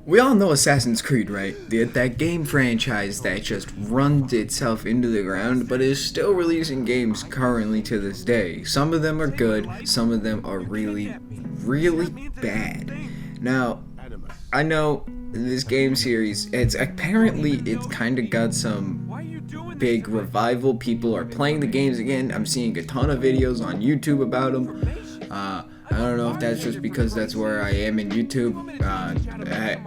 We all know Assassin's Creed, right? That game franchise that just runs itself into the ground, but is still releasing games currently to this day. Some of them are good, some of them are really, really bad. Now, I know this game series, it's kind of got some big revival. People are playing the games again. I'm seeing a ton of videos on YouTube about them. I don't know if that's just because that's where I am in YouTube,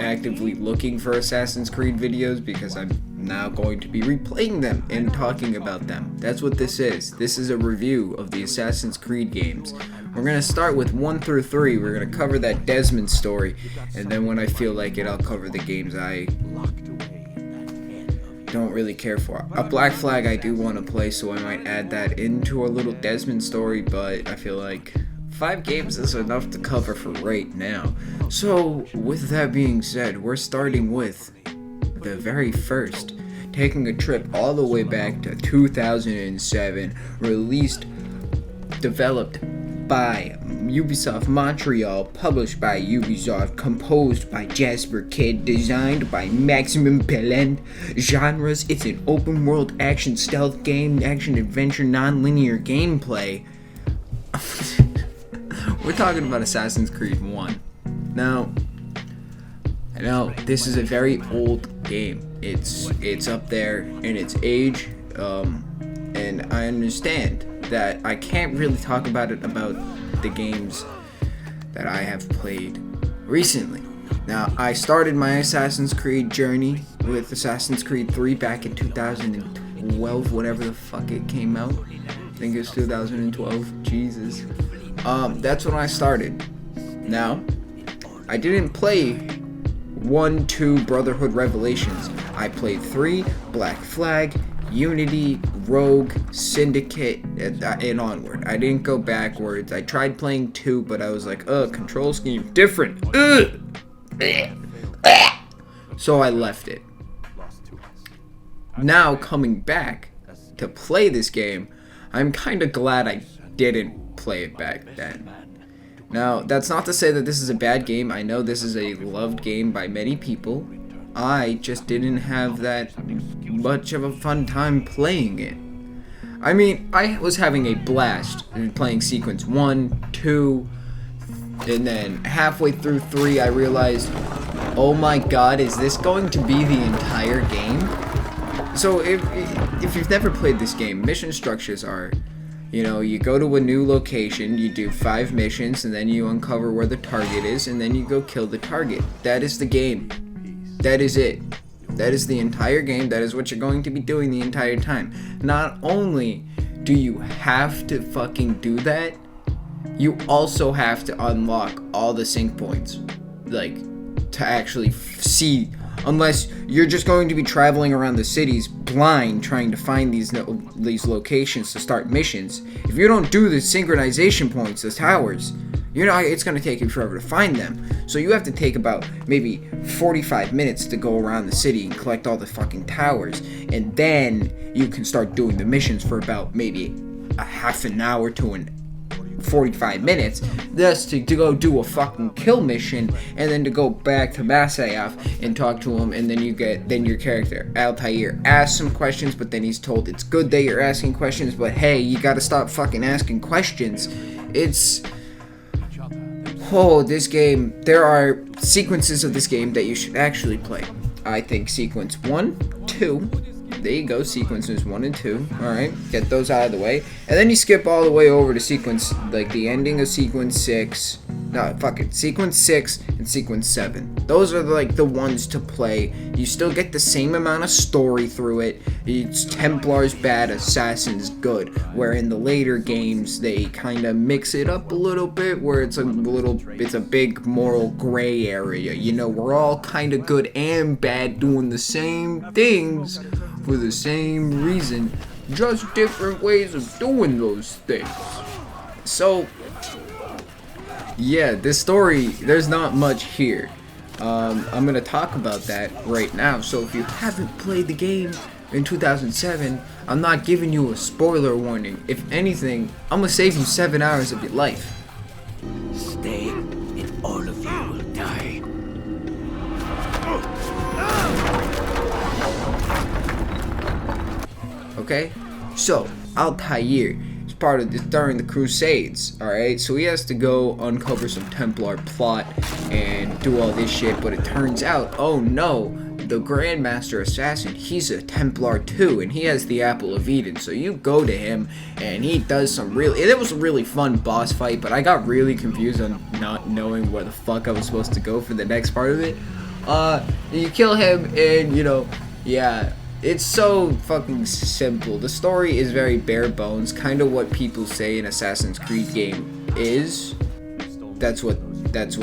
actively looking for Assassin's Creed videos, because I'm now going to be replaying them and talking about them. That's what this is. This is a review of the Assassin's Creed games. We're going to start with 1 through 3. We're going to cover that Desmond story, and then when I feel like it, I'll cover the games I don't really care for. A Black Flag I do want to play, so I might add that into a little Desmond story, but I feel like 5 games is enough to cover for right now. So, with that being said, we're starting with the very first, taking a trip all the way back to 2007, developed by Ubisoft Montreal, published by Ubisoft, composed by Jasper Kidd, designed by Maximum Pelend. Genres: it's an open world action stealth game, action adventure, non-linear gameplay. We're talking about Assassin's Creed 1. Now, I know this is a very old game. It's up there in its age, and I understand that I can't really talk about the games that I have played recently. Now, I started my Assassin's Creed journey with Assassin's Creed 3 back in 2012, whatever the fuck it came out. I think it was 2012. Jesus. That's when I started. Now, I didn't play 1, 2 Brotherhood Revelations. I played 3, Black Flag, Unity, Rogue, Syndicate, and onward. I didn't go backwards. I tried playing 2, but I was like, control scheme, different. So I left it. Now, coming back to play this game, I'm kind of glad I didn't play it back then. Now, that's not to say that this is a bad game. I know this is a loved game by many people. I just didn't have that much of a fun time playing it. I mean, I was having a blast in playing sequence 1, 2, and then halfway through 3 I realized, oh my god, is this going to be the entire game? So if you've never played this game, mission structures are, you go to a new location, you do 5 missions, and then you uncover where the target is, and then you go kill the target. That is the game. That is it. That is the entire game. That is what you're going to be doing the entire time. Not only do you have to fucking do that, you also have to unlock all the sync points. Like, to actually see. Unless you're just going to be traveling around the cities blind trying to find these locations to start missions. If you don't do the synchronization points, the towers, it's going to take you forever to find them. So you have to take about maybe 45 minutes to go around the city and collect all the fucking towers. And then you can start doing the missions for about maybe a half an hour to 45 minutes, just to go do a fucking kill mission, and then to go back to Masyaf and talk to him, and then your character Altair asks some questions, but then he's told it's good that you're asking questions, but hey, you gotta stop fucking asking questions. This game, there are sequences of this game that you should actually play. I think sequence 1, 2, there you go, sequences 1 and 2, alright, get those out of the way, and then you skip all the way over to sequence, like the ending of sequence 6, sequence 6 and sequence 7, those are like the ones to play. You still get the same amount of story through it. It's Templars bad, Assassins good, where in the later games, they kind of mix it up a little bit, where it's a big moral gray area, we're all kind of good and bad doing the same things, for the same reason, just different ways of doing those things. So, yeah, this story, there's not much here. I'm gonna talk about that right now. So if you haven't played the game in 2007, I'm not giving you a spoiler warning. If anything, I'm gonna save you 7 hours of your life. Stay, and all of you will die. okay? So, Altair is part of this during the Crusades, alright? So he has to go uncover some Templar plot and do all this shit, but it turns out, oh no, the Grandmaster Assassin, he's a Templar too, and he has the Apple of Eden. So you go to him, and he does some really... It was a really fun boss fight, but I got really confused on not knowing where the fuck I was supposed to go for the next part of it. You kill him, and, you know, yeah, it's so fucking simple. The story is very bare bones, kind of what people say an Assassin's Creed game is. That's what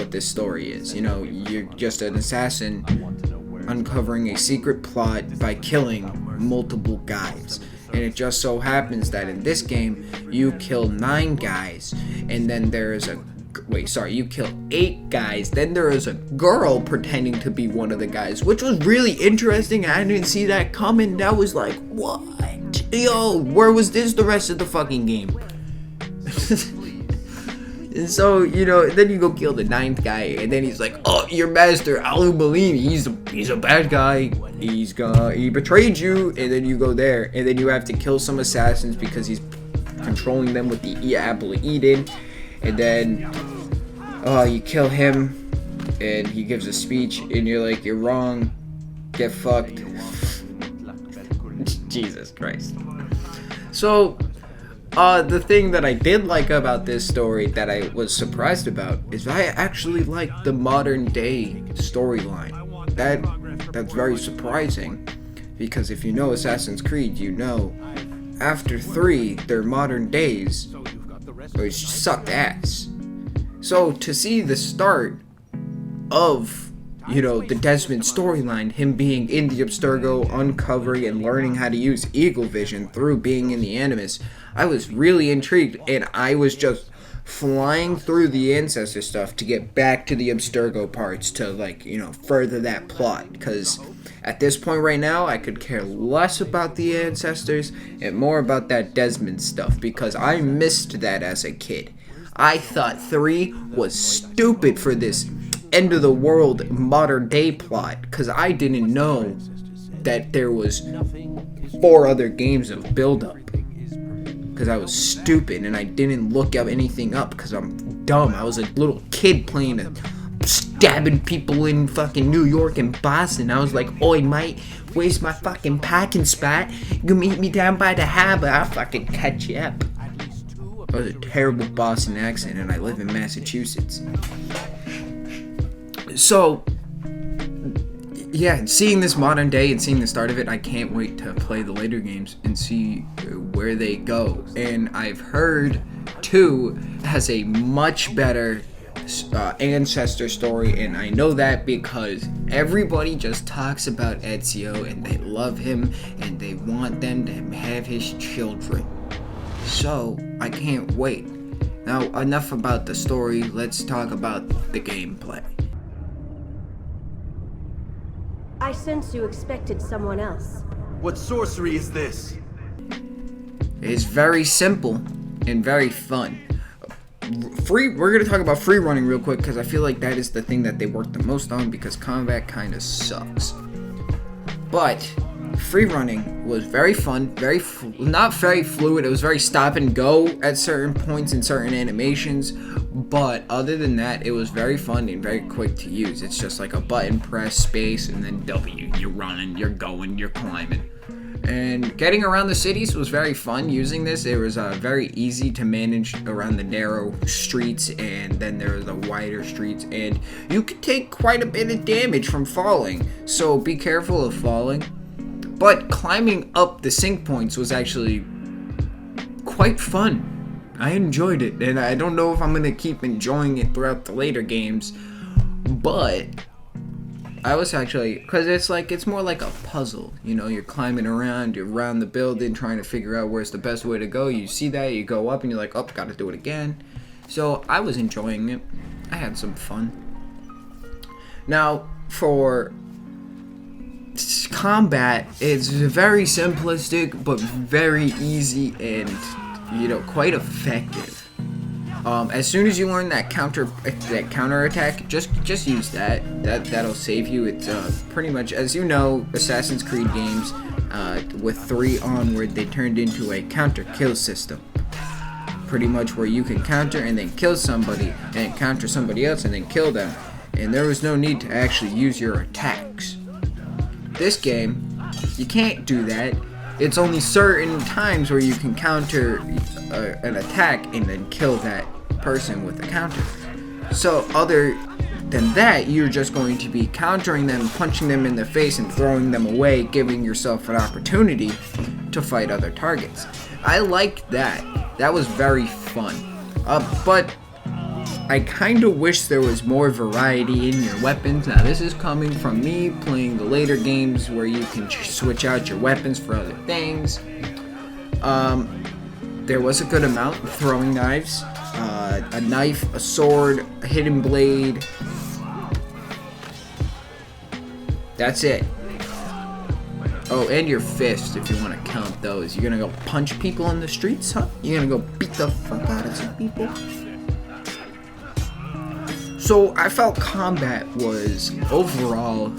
this story is. You know, you're just an assassin uncovering a secret plot by killing multiple guys. And it just so happens that in this game, you kill 9 guys, and then there's a... Wait, sorry, you kill 8 guys, then there is a girl pretending to be one of the guys, which was really interesting. I didn't see that coming. That was like, what? Yo, where was this the rest of the fucking game? And so, you know, then you go kill the 9th guy, and then he's like, oh, your master, Al-Mulim, he's a bad guy, he betrayed you, and then you go there, and then you have to kill some assassins because he's controlling them with the Apple of Eden, and then, you kill him, and he gives a speech, and you're like, you're wrong, get fucked. Jesus Christ. So... the thing that I did like about this story that I was surprised about is I actually liked the modern day storyline. That's very surprising, because if you know Assassin's Creed, you know after 3, their modern days sucked ass. So to see the start of, you know, the Desmond storyline, him being in the Abstergo, uncovering and learning how to use eagle vision through being in the Animus, I was really intrigued, and I was just flying through the Ancestor stuff to get back to the Abstergo parts to, like, you know, further that plot, because at this point right now, I could care less about the Ancestors and more about that Desmond stuff, because I missed that as a kid. I thought 3 was stupid for this end of the world modern day plot, because I didn't know that there was 4 other games of build up, because I was stupid and I didn't look up anything up because I'm dumb. I was a little kid playing stabbing people in fucking New York and Boston. I was like, oi mate, where's my fucking parking spot? You meet me down by the harbor, I'll fucking catch you up. I was a terrible Boston accent, and I live in Massachusetts. So, yeah, seeing this modern day and seeing the start of it, I can't wait to play the later games and see where they go. And I've heard 2 has a much better ancestor story, and I know that because everybody just talks about Ezio and they love him and they want them to have his children. So, I can't wait. Now, enough about the story, let's talk about the gameplay. I sense you expected someone else. What sorcery is this? It's very simple and very fun. We're gonna talk about free running real quick, because I feel like that is the thing that they work the most on, because combat kind of sucks. But free running was very fun, not very fluid. It was very stop and go at certain points in certain animations, but other than that, it was very fun and very quick to use. It's just like a button press, space, and then W. You're running, you're going, you're climbing. And getting around the cities was very fun using this. It was very easy to manage around the narrow streets, and then there was the wider streets, and you could take quite a bit of damage from falling, so be careful of falling. But climbing up the sync points was actually quite fun. I enjoyed it, and I don't know if I'm going to keep enjoying it throughout the later games, but I was actually, because it's more like a puzzle, you know, you're climbing around, you're around the building trying to figure out where's the best way to go. You see that, you go up, and you're like, oh, gotta do it again. So I was enjoying it. I had some fun. Now, for combat, it's very simplistic, but very easy and, you know, quite effective. As soon as you learn that counter attack, just use that. That'll save you. It's pretty much, as you know, Assassin's Creed games, with 3 onward, they turned into a counter kill system. Pretty much where you can counter and then kill somebody, and counter somebody else and then kill them. And there was no need to actually use your attacks. This game, you can't do that. It's only certain times where you can counter an attack and then kill that person with a counter. So other than that, you're just going to be countering them, punching them in the face, and throwing them away, giving yourself an opportunity to fight other targets. I liked that. That was very fun. But I kind of wish there was more variety in your weapons. Now, this is coming from me playing the later games where you can switch out your weapons for other things. There was a good amount of throwing knives, a knife, a sword, a hidden blade. That's it. Oh, and your fists, if you want to count those. You're gonna go punch people in the streets, huh? You're gonna go beat the fuck out of some people? So, I felt combat was overall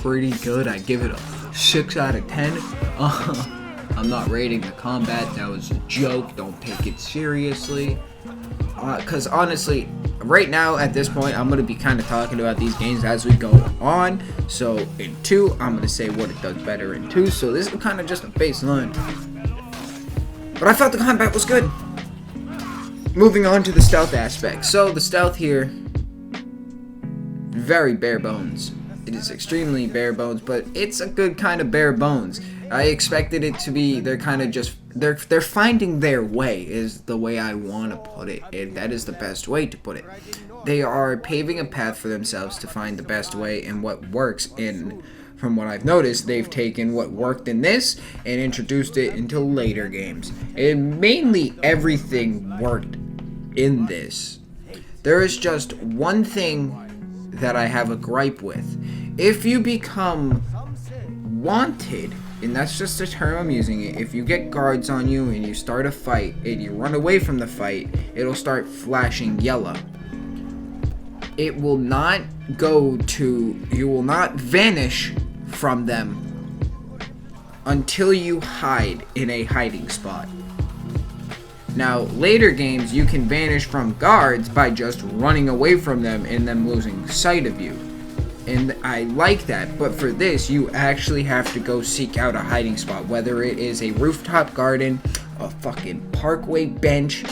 pretty good. I give it a 6 out of 10. I'm not rating the combat. That was a joke. Don't take it seriously. Because honestly, right now at this point, I'm going to be kind of talking about these games as we go on. So in 2, I'm going to say what it does better in 2. So this is kind of just a baseline. But I felt the combat was good. Moving on to the stealth aspect. So the stealth here, very bare bones. It is extremely bare bones, but it's a good kind of bare bones. I expected it to be, they're kind of just, they're finding their way is the way I want to put it, and that is the best way to put it. They are paving a path for themselves to find the best way and what works, and from what I've noticed, they've taken what worked in this and introduced it into later games. And mainly everything worked in this. There is just one thing that I have a gripe with. If you become wanted, and that's just a term I'm using it, if you get guards on you and you start a fight and you run away from the fight, it'll start flashing yellow. It will not you will not vanish from them until you hide in a hiding spot. Now, later games, you can vanish from guards by just running away from them and them losing sight of you. And I like that, but for this, you actually have to go seek out a hiding spot, whether it is a rooftop garden, a fucking parkway bench,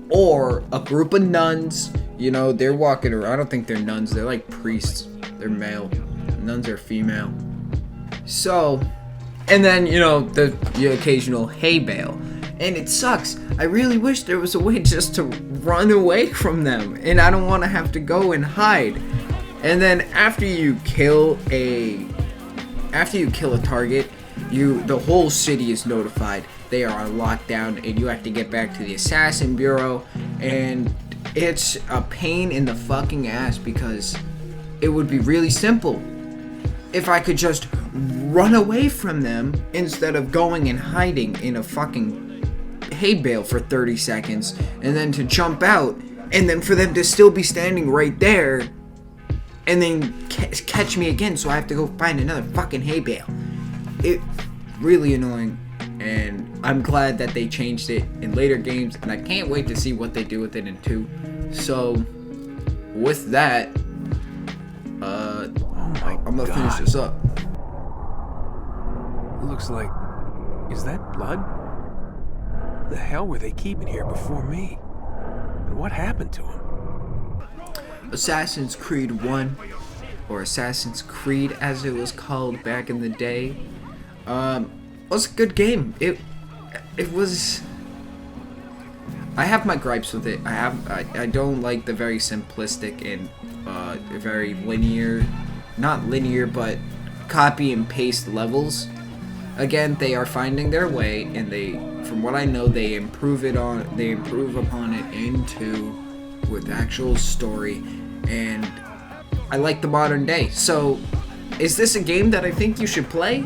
or a group of nuns. You know, they're walking around. I don't think they're nuns, they're like priests. They're male. Nuns are female. So, and then, you know, the occasional hay bale. And it sucks. I really wish there was a way just to run away from them, and I don't want to have to go and hide. And then after you kill a target, the whole city is notified. They are on lockdown, and you have to get back to the assassin bureau, and it's a pain in the fucking ass because it would be really simple if I could just run away from them instead of going and hiding in a fucking hay bale for 30 seconds, and then to jump out, and then for them to still be standing right there and then catch me again, so I have to go find another fucking hay bale. It really annoying, and I'm glad that they changed it in later games, and I can't wait to see what they do with it in 2. So with that, I'm gonna finish this up. It looks like, is that blood? The hell were they keeping here before me? And what happened to him? Assassin's Creed 1, or Assassin's Creed as it was called back in the day, was a good game. It was. I have my gripes with it. I don't like the very simplistic and very linear, not linear, but copy and paste levels. Again, they are finding their way, and from what I know, they improve upon it into with actual story, and I like the modern day. So, is this a game that I think you should play?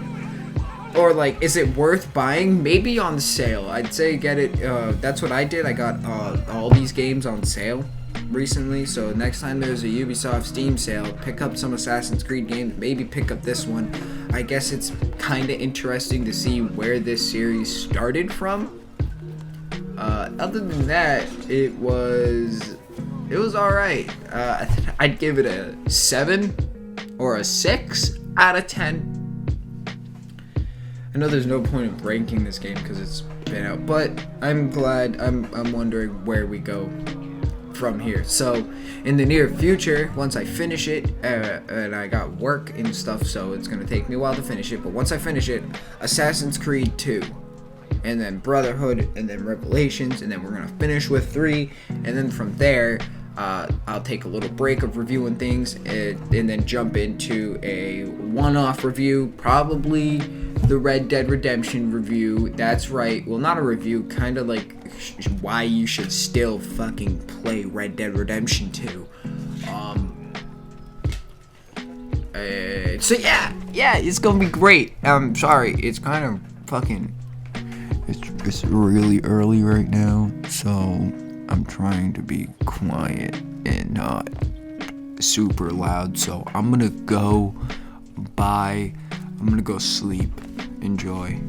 Or like, is it worth buying? Maybe on sale. I'd say get it. That's what I did. I got all these games on sale recently. So next time there's a Ubisoft Steam sale, pick up some Assassin's Creed games. Maybe pick up this one. I guess it's kind of interesting to see where this series started from. Other than that, it was alright. I'd give it a 7 or a 6 out of 10. I know there's no point in ranking this game because it's been out, but I'm glad. I'm wondering where we go from here. So in the near future, once I finish it, and I got work and stuff, so it's gonna take me a while to finish it, but once I finish it, Assassin's Creed 2, and then Brotherhood, and then Revelations, and then we're gonna finish with 3, and then from there I'll take a little break of reviewing things, and then jump into a one-off review, probably the Red Dead Redemption review. That's right, well, not a review, kind of like why you should still fucking play Red Dead Redemption 2. So yeah, it's gonna be great. I'm sorry, it's kind of fucking, it's really early right now, so I'm trying to be quiet and not super loud. So I'm gonna go sleep. Enjoy.